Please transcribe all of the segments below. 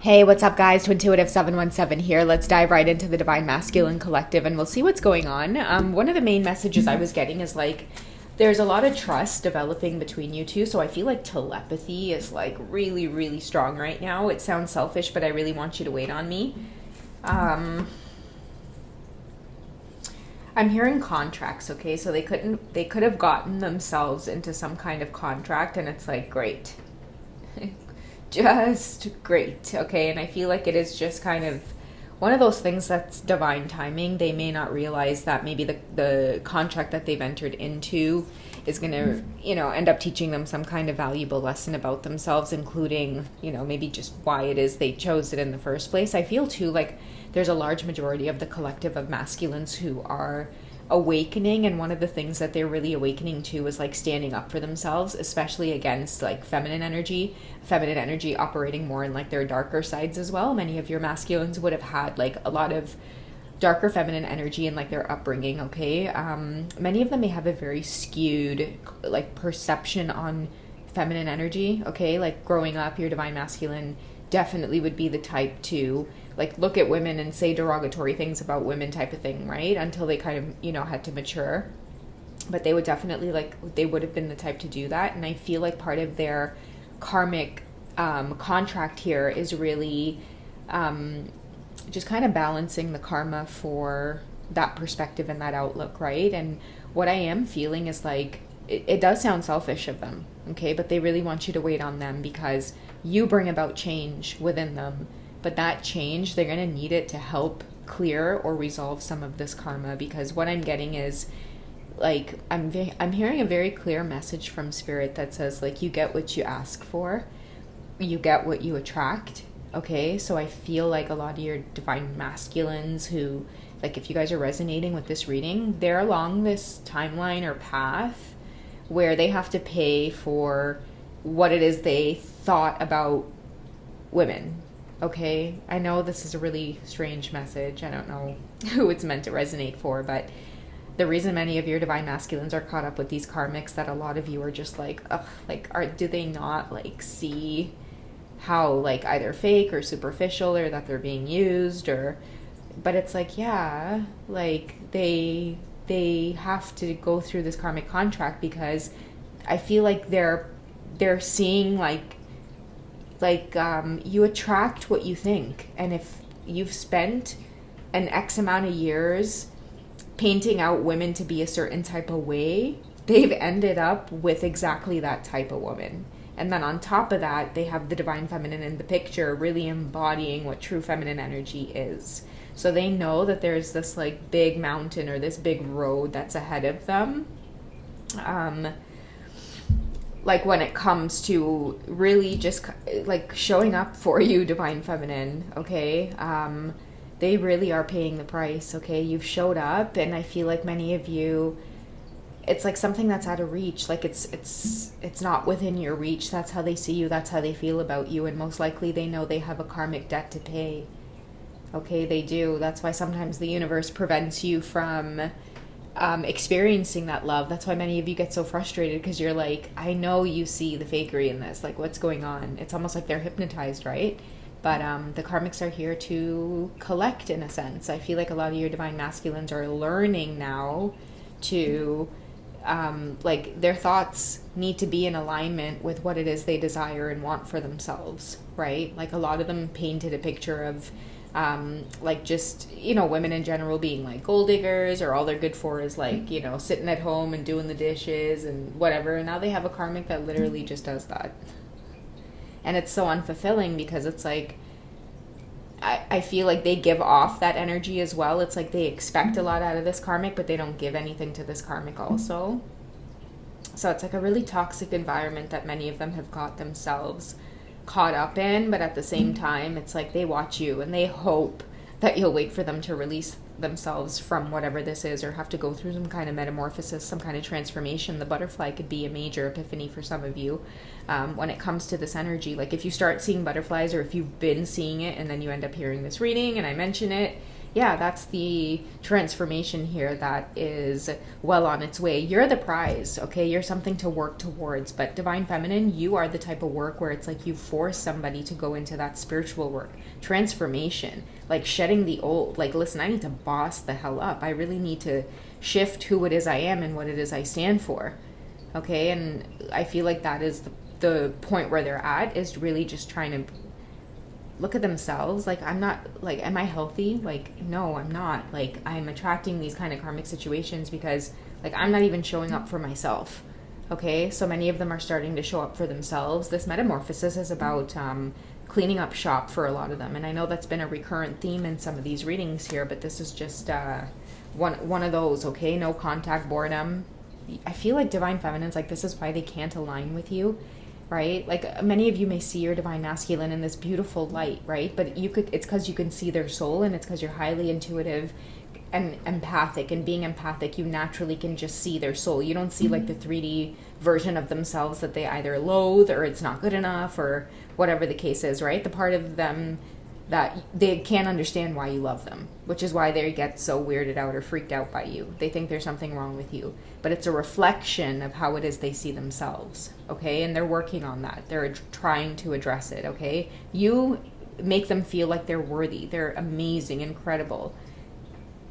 Hey, what's up, guys? Twintuitive 717 here. Let's dive right into the Divine Masculine Collective and we'll see what's going on. One of the main messages I was getting is like, there's a lot of trust developing between you two. So I feel like telepathy is like really, really strong right now. It sounds selfish, but I really want you to wait on me. I'm hearing contracts, okay? So they could have gotten themselves into some kind of contract and it's like, great. Just great, okay? And I feel like it is just kind of one of those things that's divine timing. They may not realize that maybe the contract that they've entered into is going to, end up teaching them some kind of valuable lesson about themselves, including, maybe just why it is they chose it in the first place. I feel too like there's a large majority of the collective of masculines who are awakening, and one of the things that they're really awakening to is like standing up for themselves, especially against like feminine energy operating more in like their darker sides as well. Many of your masculines would have had like a lot of darker feminine energy in like their upbringing, okay? Many of them may have a very skewed like perception on feminine energy, okay? Like growing up, your divine masculine definitely would be the type to like look at women and say derogatory things about women type of thing, right? Until they kind of, had to mature. But they would definitely they would have been the type to do that. And I feel like part of their karmic contract here is really just kind of balancing the karma for that perspective and that outlook, right? And what I am feeling is like, it does sound selfish of them, okay? But they really want you to wait on them because you bring about change within them. But that change, they're going to need it to help clear or resolve some of this karma, because what I'm getting is like I'm hearing a very clear message from spirit that says like, you get what you ask for, you get what you attract, okay? So I feel like a lot of your divine masculines who, like, if you guys are resonating with this reading, they're along this timeline or path where they have to pay for what it is they thought about women. Okay, I know this is a really strange message. I don't know who it's meant to resonate for, but the reason many of your divine masculines are caught up with these karmics, that a lot of you are just like, ugh, like, do they not like see how like either fake or superficial, or that they're being used, or, but it's like, yeah, like they have to go through this karmic contract because I feel like they're seeing like you attract what you think. And if you've spent an X amount of years painting out women to be a certain type of way, they've ended up with exactly that type of woman. And then on top of that, they have the divine feminine in the picture, really embodying what true feminine energy is. So they know that there's this like big mountain or this big road that's ahead of them. Like when it comes to really just like showing up for you, divine feminine, okay? They really are paying the price, okay? You've showed up, and I feel like many of you, it's like something that's out of reach. Like it's not within your reach. That's how they see you. That's how they feel about you. And most likely they know they have a karmic debt to pay. Okay, they do. That's why sometimes the universe prevents you from experiencing that love. That's why many of you get so frustrated, because you're like, I know you see the fakery in this, like what's going on. It's almost like they're hypnotized, right? But the karmics are here to collect, in a sense. I feel like a lot of your divine masculines are learning now to like their thoughts need to be in alignment with what it is they desire and want for themselves, right? Like a lot of them painted a picture of like just, women in general being like gold diggers, or all they're good for is like, sitting at home and doing the dishes and whatever. And now they have a karmic that literally just does that. And it's so unfulfilling, because it's like, I feel like they give off that energy as well. It's like they expect a lot out of this karmic, but they don't give anything to this karmic also. So it's like a really toxic environment that many of them have got themselves caught up in. But at the same time, it's like they watch you and they hope that you'll wait for them to release themselves from whatever this is, or have to go through some kind of metamorphosis, some kind of transformation. The butterfly could be a major epiphany for some of you when it comes to this energy. Like if you start seeing butterflies, or if you've been seeing it and then you end up hearing this reading and I mention it, yeah, that's the transformation here that is well on its way. You're the prize, okay? You're something to work towards. But Divine Feminine, you are the type of work where it's like you force somebody to go into that spiritual work, transformation, like shedding the old. Like, listen, I need to boss the hell up. I really need to shift who it is I am and what it is I stand for, okay? And I feel like that is the point where they're at, is really just trying to look at themselves. Like, I'm not, like, am I healthy? Like, no, I'm not. Like, I'm attracting these kind of karmic situations because, like, I'm not even showing up for myself. Okay, so many of them are starting to show up for themselves. This metamorphosis is about cleaning up shop for a lot of them, and I know that's been a recurrent theme in some of these readings here, but this is just one of those. Okay, no contact, boredom. I feel like Divine Feminine's like, this is why they can't align with you, right? Like, many of you may see your Divine Masculine in this beautiful light, right? But it's because you can see their soul, and it's because you're highly intuitive and empathic. And being empathic, you naturally can just see their soul. You don't see like the 3D version of themselves that they either loathe, or it's not good enough, or whatever the case is, right? The part of them that they can't understand why you love them, which is why they get so weirded out or freaked out by you. They think there's something wrong with you, but it's a reflection of how it is they see themselves, okay? And they're working on that. They're trying to address it, okay? You make them feel like they're worthy. They're amazing, incredible.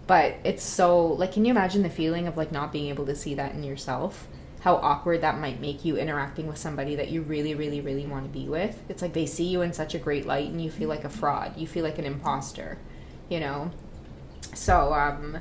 But it's so, like, can you imagine the feeling of, like, not being able to see that in yourself? How awkward that might make you interacting with somebody that you really, really, really want to be with. It's like they see you in such a great light and you feel like a fraud. You feel like an imposter, you know? So,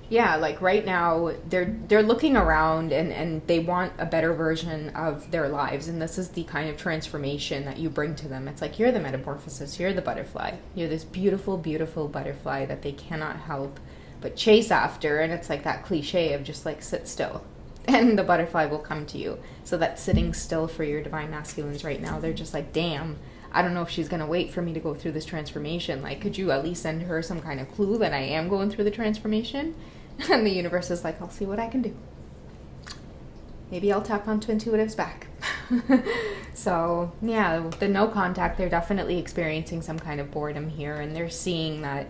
yeah, like right now they're looking around and they want a better version of their lives. And this is the kind of transformation that you bring to them. It's like, you're the metamorphosis, you're the butterfly. You're this beautiful, beautiful butterfly that they cannot help but chase after. And it's like that cliche of just like, sit still, and the butterfly will come to you. So that's sitting still for your Divine Masculines right now. They're just like, damn, I don't know if she's going to wait for me to go through this transformation. Like, could you at least send her some kind of clue that I am going through the transformation? And the universe is like, I'll see what I can do. Maybe I'll tap onto intuitive's back. So, yeah, the no contact, they're definitely experiencing some kind of boredom here. And they're seeing that,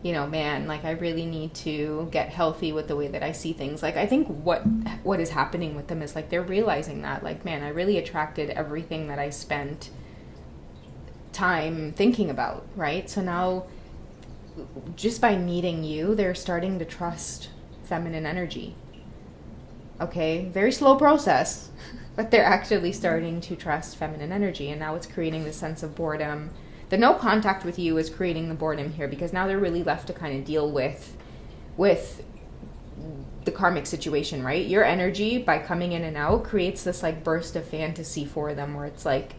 you know, man, like, I really need to get healthy with the way that I see things. Like, I think what is happening with them is, like, they're realizing that, like, man, I really attracted everything that I spent time thinking about, right? So now, just by meeting you, they're starting to trust feminine energy. Okay, very slow process, but they're actually starting to trust feminine energy, and now it's creating this sense of boredom. The no contact with you is creating the boredom here, because now they're really left to kind of deal with the karmic situation, right? Your energy, by coming in and out, creates this like burst of fantasy for them, where it's like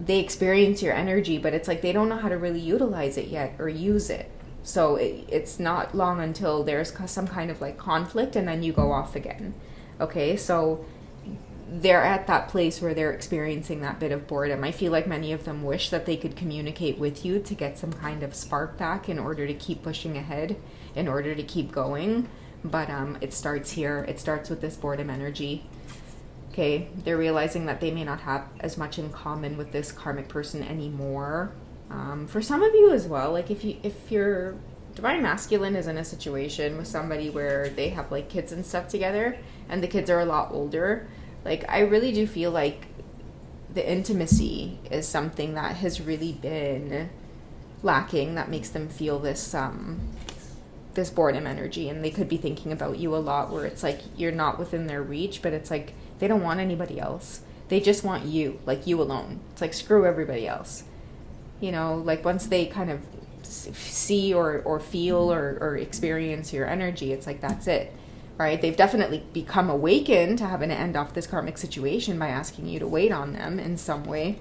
they experience your energy, but it's like they don't know how to really utilize it yet or use it. So it's not long until there's some kind of like conflict, and then you go off again. Okay, so they're at that place where they're experiencing that bit of boredom. I feel like many of them wish that they could communicate with you to get some kind of spark back in order to keep pushing ahead, in order to keep going. But it starts here. It starts with this boredom energy. Okay, they're realizing that they may not have as much in common with this karmic person anymore. For some of you as well, like if your Divine Masculine is in a situation with somebody where they have like kids and stuff together, and the kids are a lot older, like, I really do feel like the intimacy is something that has really been lacking, that makes them feel this this boredom energy. And they could be thinking about you a lot, where it's like you're not within their reach, but it's like they don't want anybody else. They just want you, like you alone. It's like, screw everybody else. You know, like once they kind of see or feel or experience your energy, it's like, that's it. Right? They've definitely become awakened to having to end off this karmic situation by asking you to wait on them in some way.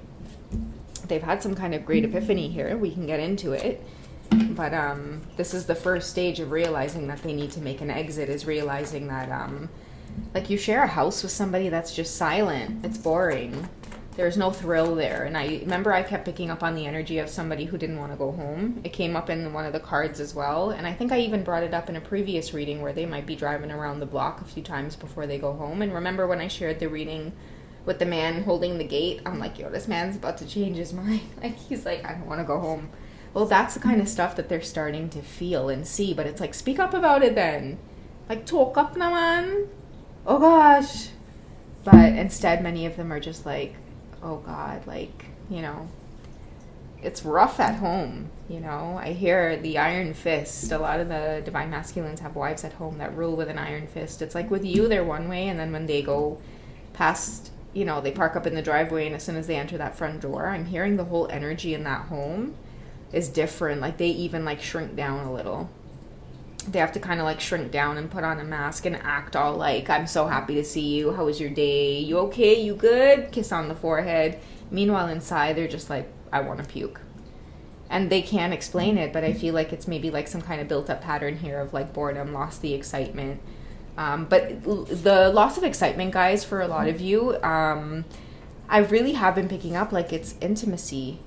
They've had some kind of great epiphany here. We can get into it. But this is the first stage of realizing that they need to make an exit, is realizing that like, you share a house with somebody that's just silent. It's boring. There's no thrill there. And I remember I kept picking up on the energy of somebody who didn't want to go home. It came up in one of the cards as well. And I think I even brought it up in a previous reading, where they might be driving around the block a few times before they go home. And remember when I shared the reading with the man holding the gate, I'm like, yo, this man's about to change his mind. Like, he's like, I don't want to go home. Well, that's the kind of stuff that they're starting to feel and see, but it's like, speak up about it then. Like, talk up naman. Oh gosh. But instead, many of them are just like, oh God, like, it's rough at home. I hear the iron fist. A lot of the divine masculines have wives at home that rule with an iron fist. It's like with you, they're one way, and then when they go past, they park up in the driveway, and as soon as they enter that front door, I'm hearing the whole energy in that home is different. Like, they even like shrink down a little. They have to kind of like shrink down and put on a mask and act all like, I'm so happy to see you. How was your day? You okay? You good? Kiss on the forehead. Meanwhile, inside, they're just like, I want to puke. And they can't explain it, but I feel like it's maybe like some kind of built up pattern here of like boredom, lost the excitement. But the loss of excitement, guys, for a lot of you, I really have been picking up like it's intimacy.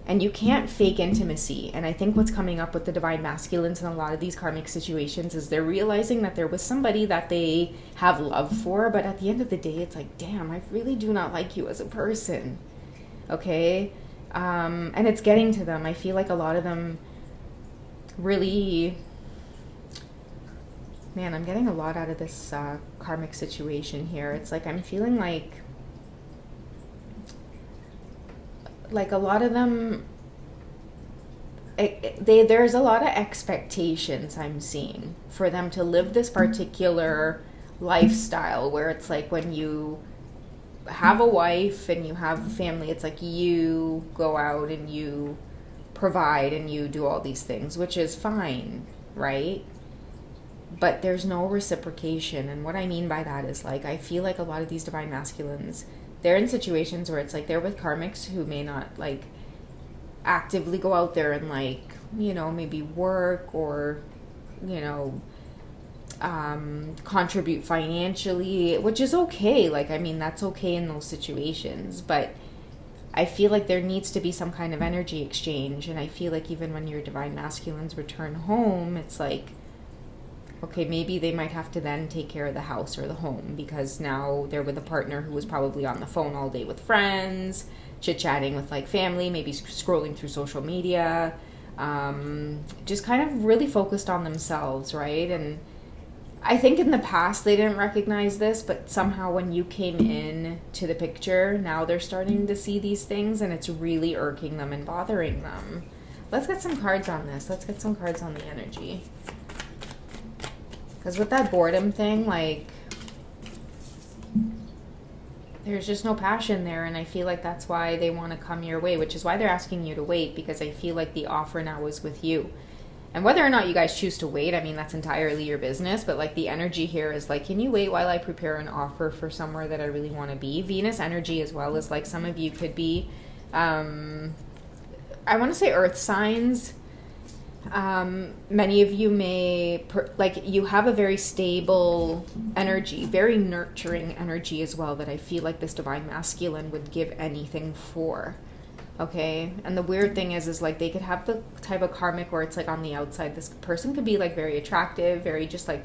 And you can't fake intimacy. And I think what's coming up with the divine masculines in a lot of these karmic situations is they're realizing that there was somebody that they have love for, but at the end of the day, it's like, damn, I really do not like you as a person. Okay? And it's getting to them. I feel like a lot of them really... Man, I'm getting a lot out of this karmic situation here. It's like I'm feeling like a lot of them, there's a lot of expectations I'm seeing for them to live this particular lifestyle where it's like when you have a wife and you have a family, it's like you go out and you provide and you do all these things, which is fine, right? But there's no reciprocation. And what I mean by that is like, I feel like a lot of these divine masculines, they're in situations where it's like they're with karmics who may not like actively go out there and like, maybe work or, contribute financially, which is okay. Like, I mean, that's okay in those situations, but I feel like there needs to be some kind of energy exchange. And I feel like even when your divine masculines return home, it's like, okay, maybe they might have to then take care of the house or the home because now they're with a partner who was probably on the phone all day with friends, chit-chatting with like family, maybe scrolling through social media, just kind of really focused on themselves, right? And I think in the past they didn't recognize this, but somehow when you came in to the picture, now they're starting to see these things and it's really irking them and bothering them. Let's get some cards on this. Let's get some cards on the energy. Because with that boredom thing, like, there's just no passion there. And I feel like that's why they want to come your way, which is why they're asking you to wait, because I feel like the offer now is with you. And whether or not you guys choose to wait, I mean, that's entirely your business. But like the energy here is like, can you wait while I prepare an offer for somewhere that I really want to be? Venus energy as well as like some of you could be, I want to say earth signs. Many of you may, you have a very stable energy, very nurturing energy as well that I feel like this divine masculine would give anything for, okay? And the weird thing is like they could have the type of karmic where it's like on the outside, this person could be like very attractive, very just like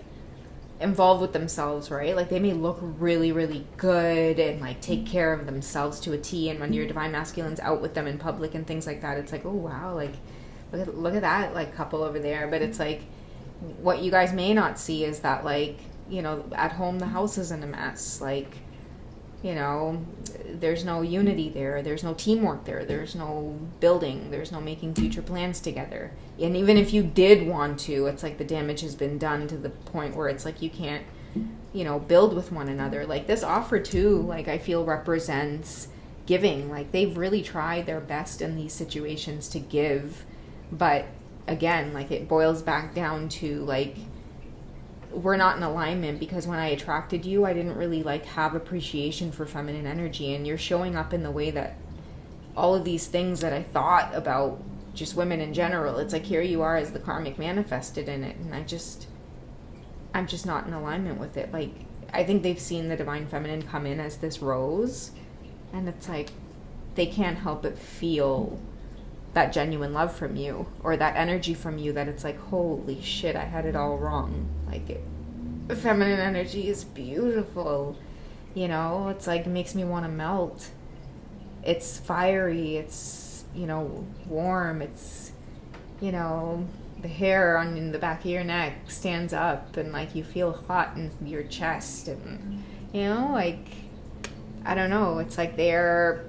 involved with themselves, right? Like they may look really, really good and like take care of themselves to a T, and when your divine masculine's out with them in public and things like that, it's like, oh wow, like look at that like couple over there. But it's like what you guys may not see is that like, at home the house is in a mess. Like, there's no unity there, there's no teamwork there's no building, there's no making future plans together. And even if you did want to, it's like the damage has been done to the point where it's like you can't build with one another. Like this offer too, like I feel represents giving. Like they've really tried their best in these situations to give. But again, like it boils back down to like, we're not in alignment, because when I attracted you, I didn't really like have appreciation for feminine energy, and you're showing up in the way that all of these things that I thought about just women in general, it's like here you are as the karmic manifested in it, and I'm just not in alignment with it. Like I think they've seen the divine feminine come in as this rose, and it's like they can't help but feel that genuine love from you, or that energy from you, that it's like, holy shit, I had it all wrong. Like feminine energy is beautiful, it's like, it makes me want to melt. It's fiery, it's warm, it's you know, the hair on the back of your neck stands up and like you feel hot in your chest, and you know, like, I don't know, it's like their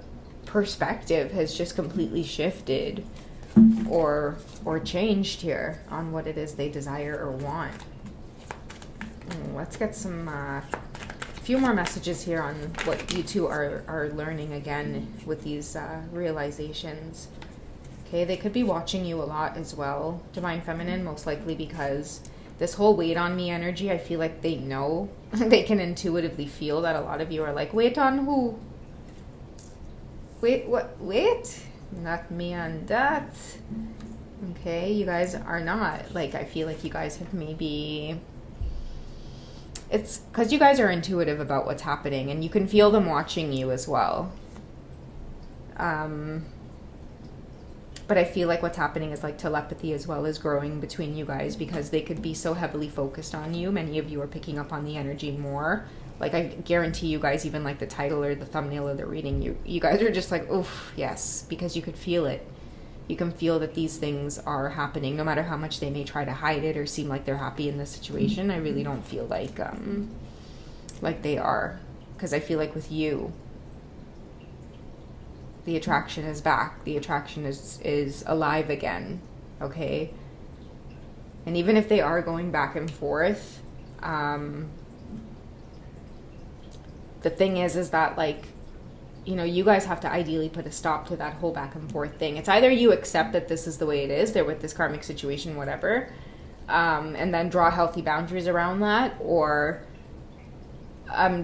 perspective has just completely shifted or changed here on what it is they desire or want. Let's get some few more messages here on what you two are learning again with these realizations. Okay, they could be watching you a lot as well, Divine Feminine, most likely because this whole wait on me energy, I feel like they know, they can intuitively feel that a lot of you are like, wait on who? Wait, what? Wait? Not me on that. Okay, you guys are not. Like, I feel like you guys have maybe... It's because you guys are intuitive about what's happening, and you can feel them watching you as well. But I feel like what's happening is like telepathy as well is growing between you guys, because they could be so heavily focused on you. Many of you are picking up on the energy more. Like, I guarantee you guys, even like the title or the thumbnail of the reading, you guys are just like, oof, yes, because you could feel it. You can feel that these things are happening, no matter how much they may try to hide it or seem like they're happy in this situation. I really don't feel like they are, because I feel like with you, the attraction is back. The attraction is alive again, okay? And even if they are going back and forth, the thing is that, like, you know, you guys have to ideally put a stop to that whole back and forth thing. It's either you accept that this is the way it is, they're with this karmic situation, whatever, and then draw healthy boundaries around that, or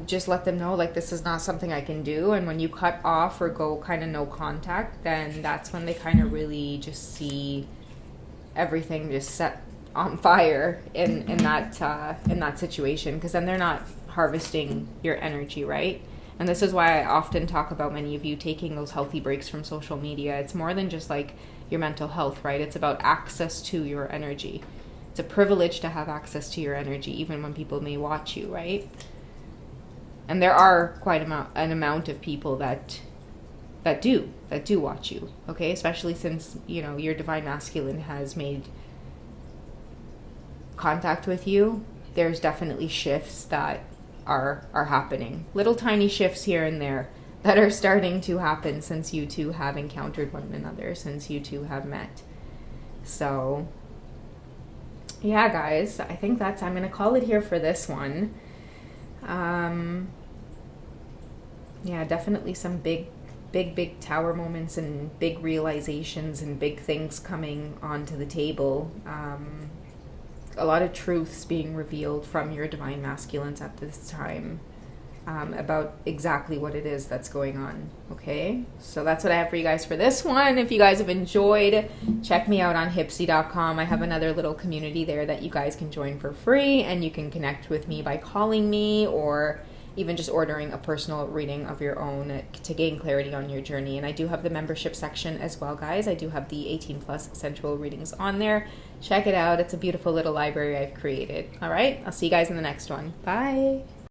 just let them know, like, this is not something I can do. And when you cut off or go kind of no contact, then that's when they kind of really just see everything just set on fire in that situation, because then they're not harvesting your energy, right? And this is why I often talk about many of you taking those healthy breaks from social media. It's more than just like your mental health, right? It's about access to your energy. It's a privilege to have access to your energy, even when people may watch you, right? And there are quite an amount of people that do watch you, okay? Especially since, you know, your divine masculine has made contact with you. There's definitely shifts that are happening. Little tiny shifts here and there that are starting to happen since you two have encountered one another, since you two have met. So, yeah, guys, I think I'm going to call it here for this one. Yeah, definitely some big tower moments and big realizations and big things coming onto the table. A lot of truths being revealed from your divine masculines at this time, about exactly what it is that's going on. Okay, so that's what I have for you guys for this one. If you guys have enjoyed, check me out on hipsy.com. I have another little community there that you guys can join for free, and you can connect with me by calling me or even just ordering a personal reading of your own to gain clarity on your journey. And I do have the membership section as well, guys. I do have the 18 plus sensual readings on there. Check it out. It's a beautiful little library I've created. All right, I'll see you guys in the next one. Bye.